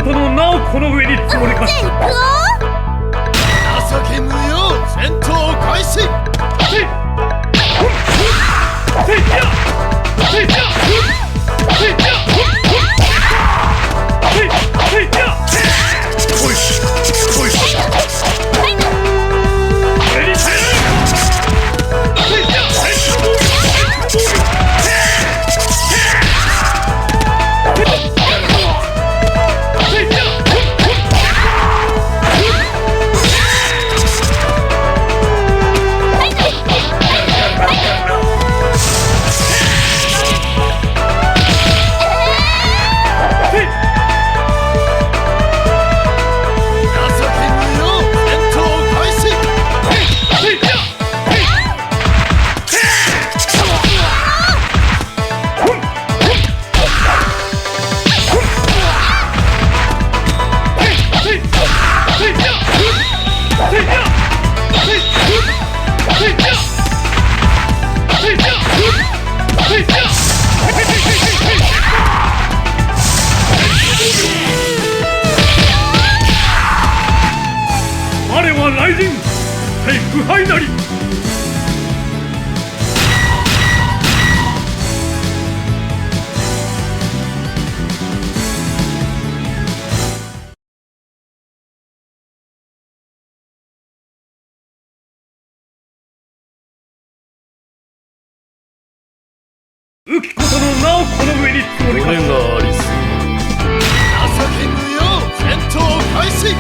ことのなおこの上に積もりかす。情け無用、戦闘開始。我は雷神対腐敗なり。浮きことのなおこの上に積もりかす。俺がありす。情け無用、戦闘開始。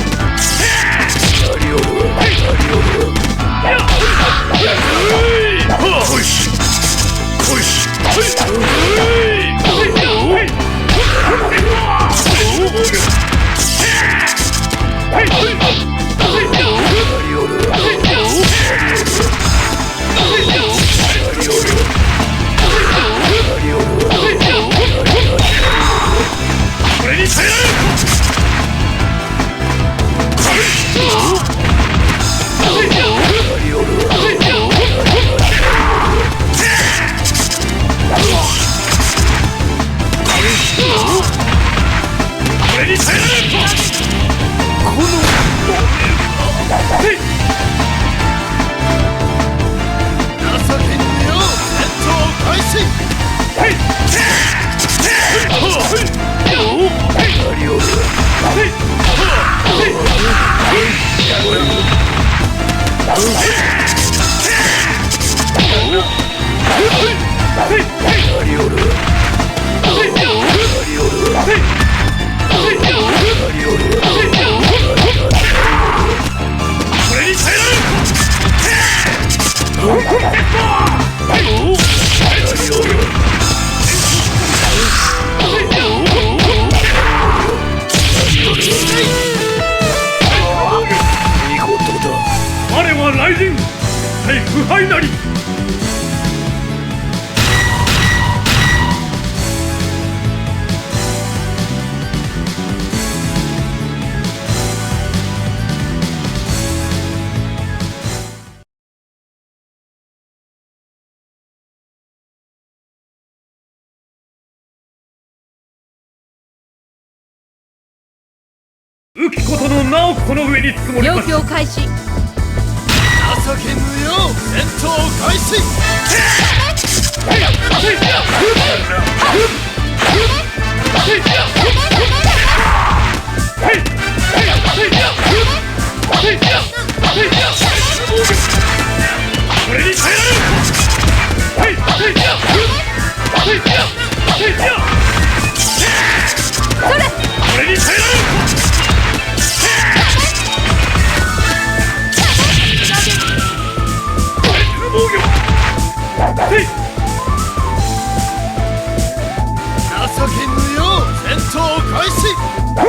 これに耐えられる。これに耐えられる。この情け無用、戦闘開始。我は雷神対腐敗なり。浮きことのなおこの上に積もりかす。両開始。情け無用、戦闘開始。これに耐えられる。これに耐えられる。情け無用、戦闘開始。こ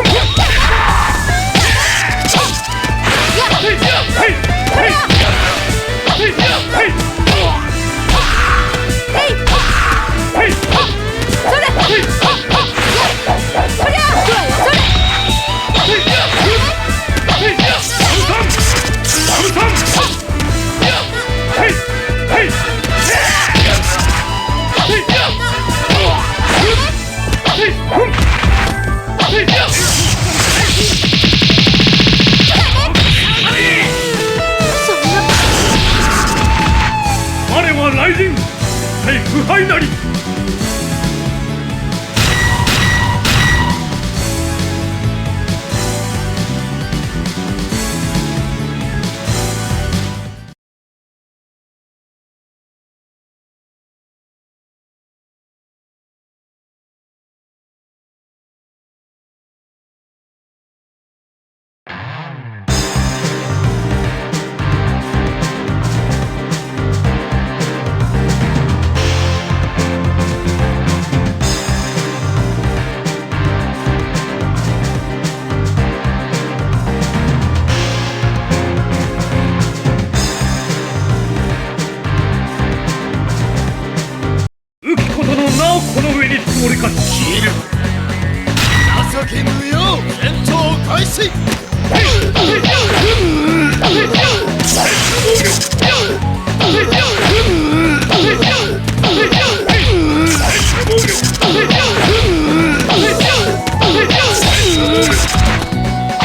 始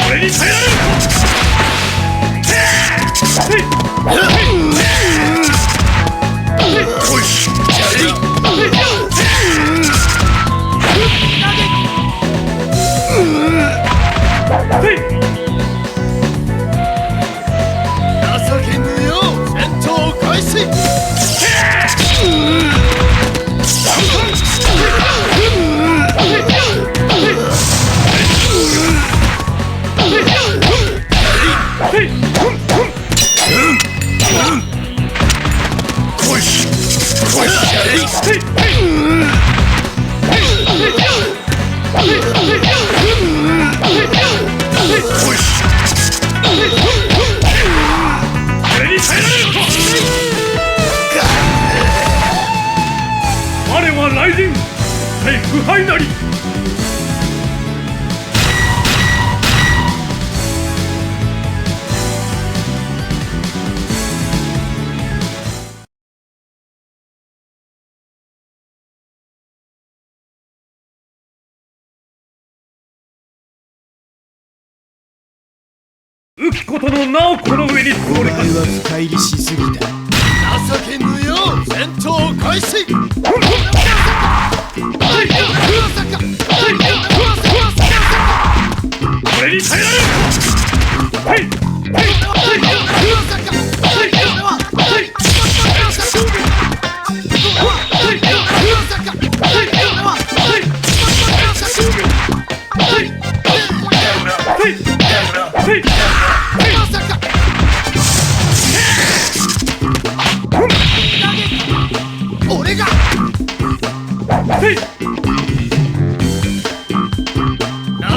俺に耐えられる情けぬよ戦闘開始我は雷神対腐敗なり浮きことの名をこの上に積もりかお前は深入りしすぎた。情けぬよ戦闘開始俺に耐えられる俺が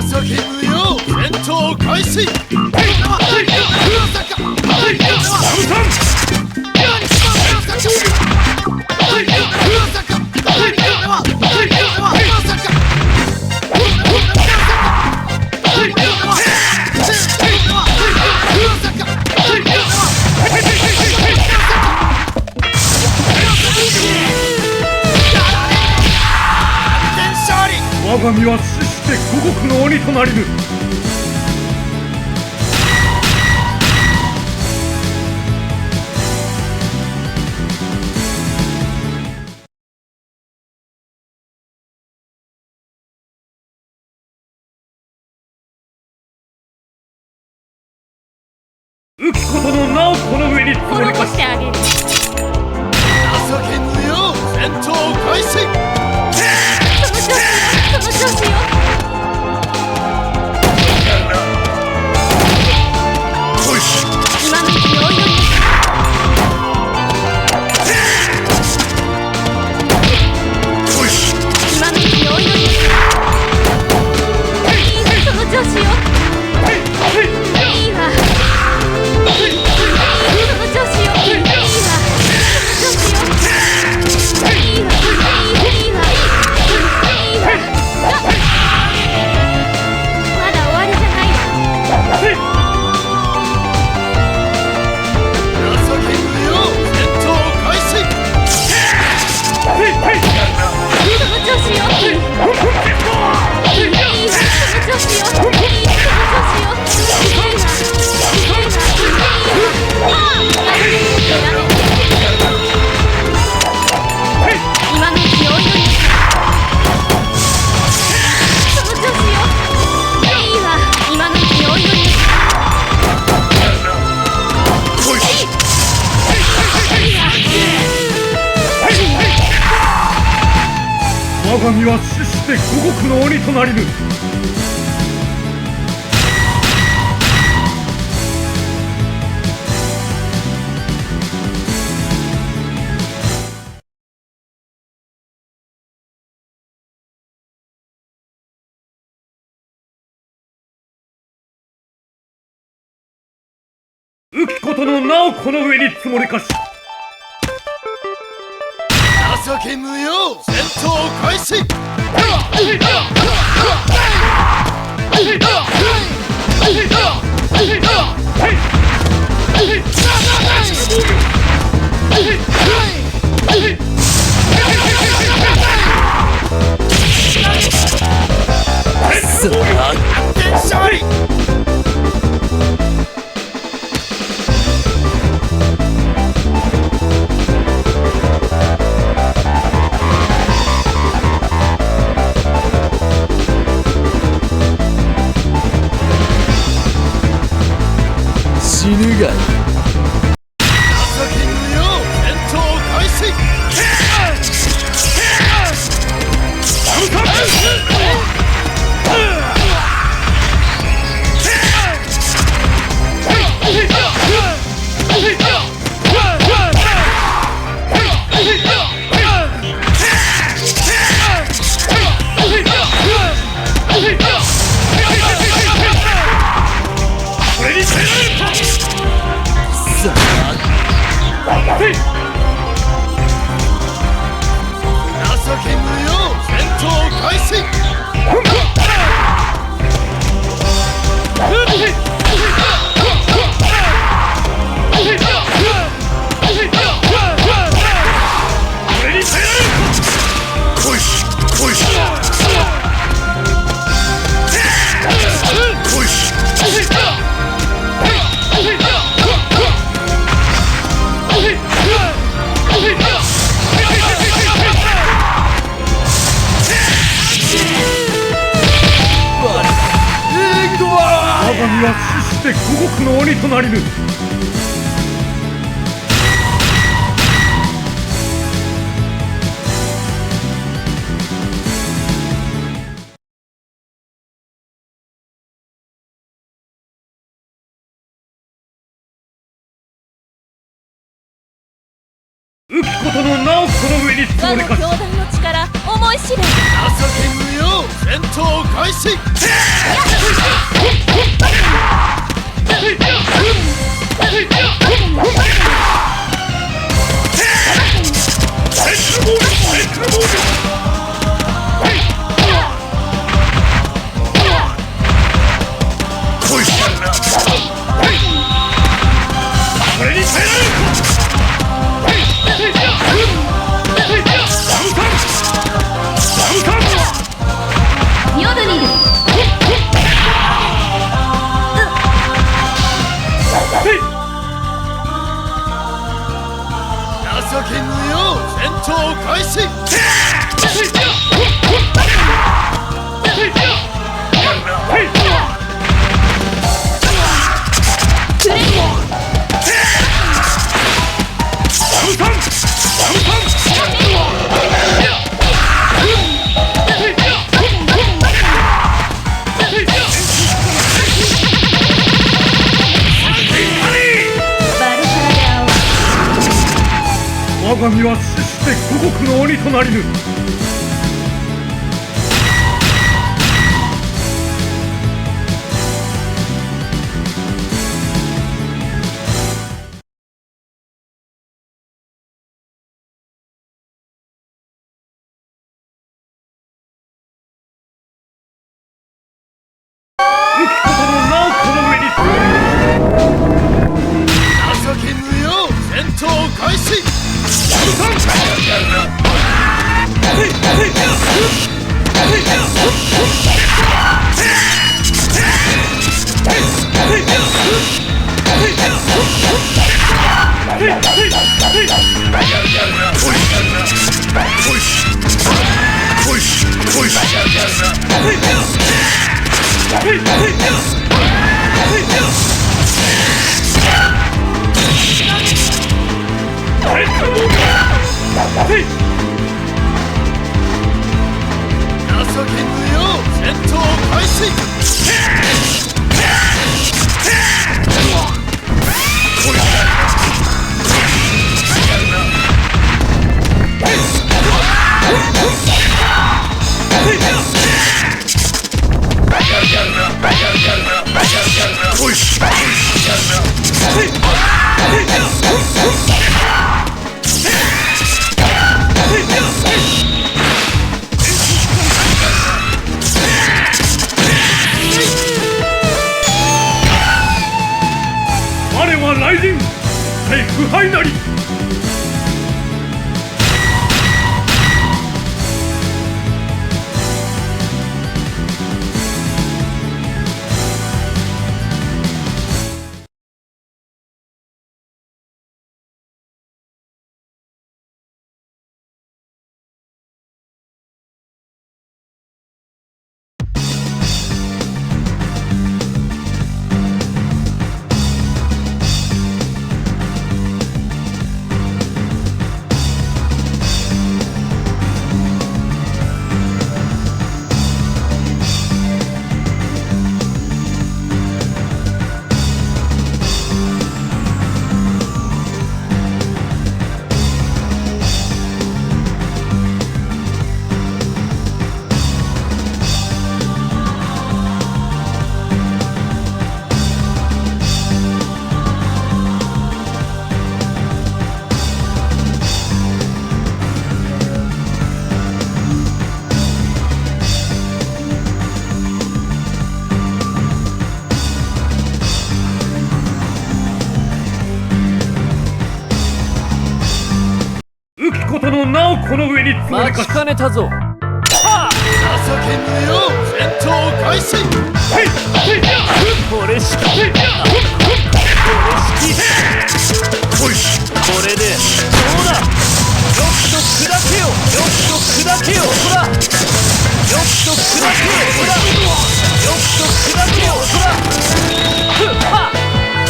情けぬよ戦闘開始我が身は死して五穀の鬼となりぬ浮きことの名をこの上に積もりかしてあげる情けぬよ戦闘開始その調子よ今のうちにお祈り今のうちにお祈りいいわその調子よいいわその調子よいいわその調子よいいわいいわいいわまだ終わりじゃないわ情けぬよ戦闘開始その調子よいいわその調子よいいその調子よいいわ今のうちにお祈りその調子よいいわ今のうちにお祈り我が身は死して五穀の鬼となりぬ浮きことの名をこの上に積もりかし情けぬよ戦闘開始死ぬがいい。情けぬよ戦闘開始。これに耐えられるか。さあ情けぬよ戦闘開始。これに耐えられるか。来い来い来い。我が身は死して五穀の鬼となりぬ。浮くことの名をこの上に積も我りかし、が教団の力思い知れ。情けぬよ戦闘開始。これに耐えられるか。ヨドニル。情けぬよ戦闘開始。プレイヤー。我が身は死して五穀の鬼となりぬ。浮くことの名をこの上に積もり。情けぬよ戦闘開始。情けぬよ戦闘開始。我は雷神対腐敗なり。ことのなおこの上に積もりかし。かねたぞ。情けぬよ戦闘開始。これしきこれでどうだ。よくと砕けよ、よくと砕けよ、ほら。よくと砕けよ、ほら。よくと砕けよ、ほら。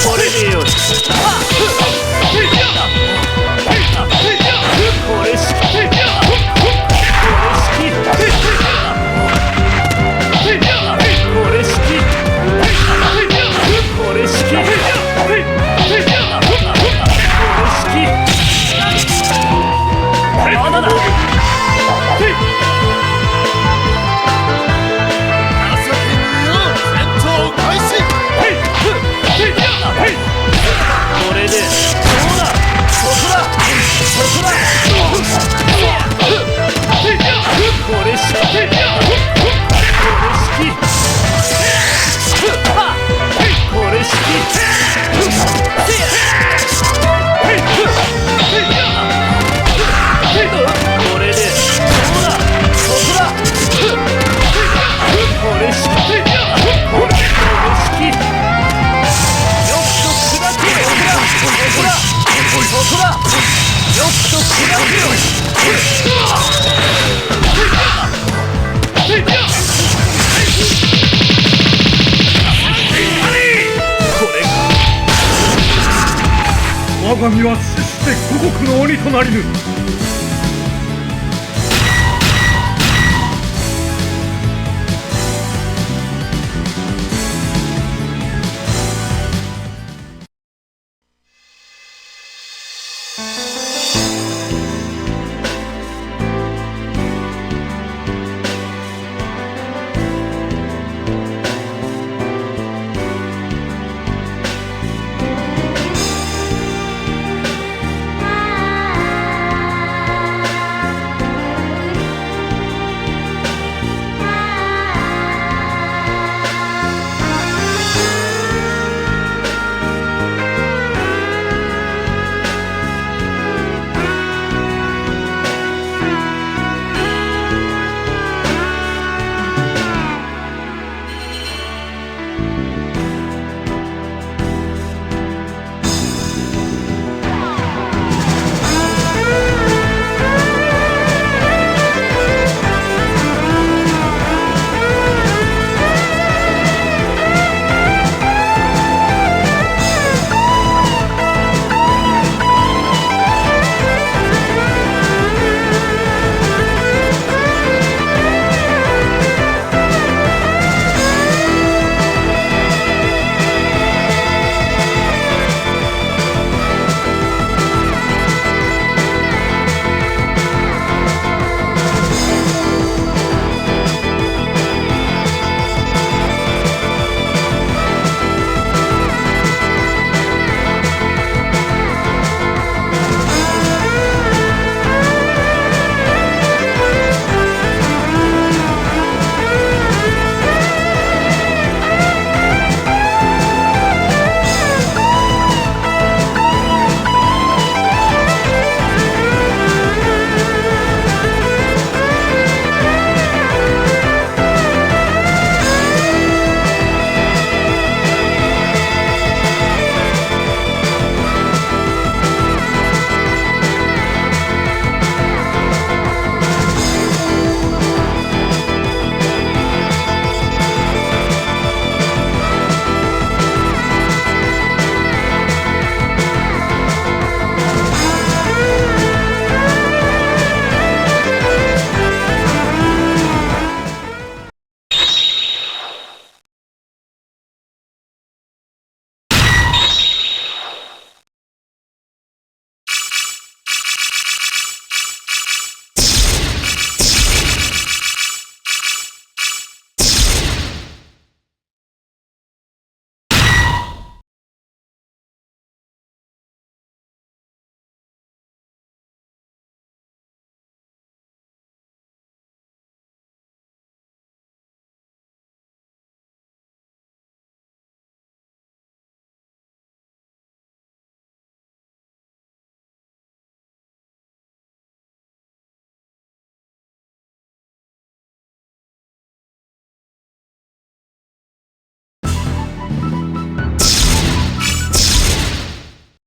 これでよし。これしきこれしきこれしきこれしきまだだ。情けぬよ戦闘開始。これでどうだ。そこだそこだ。これしきこれしきこれしきこれでどうだ。そこだ。これしきこれしきよくと砕けよ。そこだそこだ。よくと砕けよ。これが我が身は死して五穀の鬼となりぬ。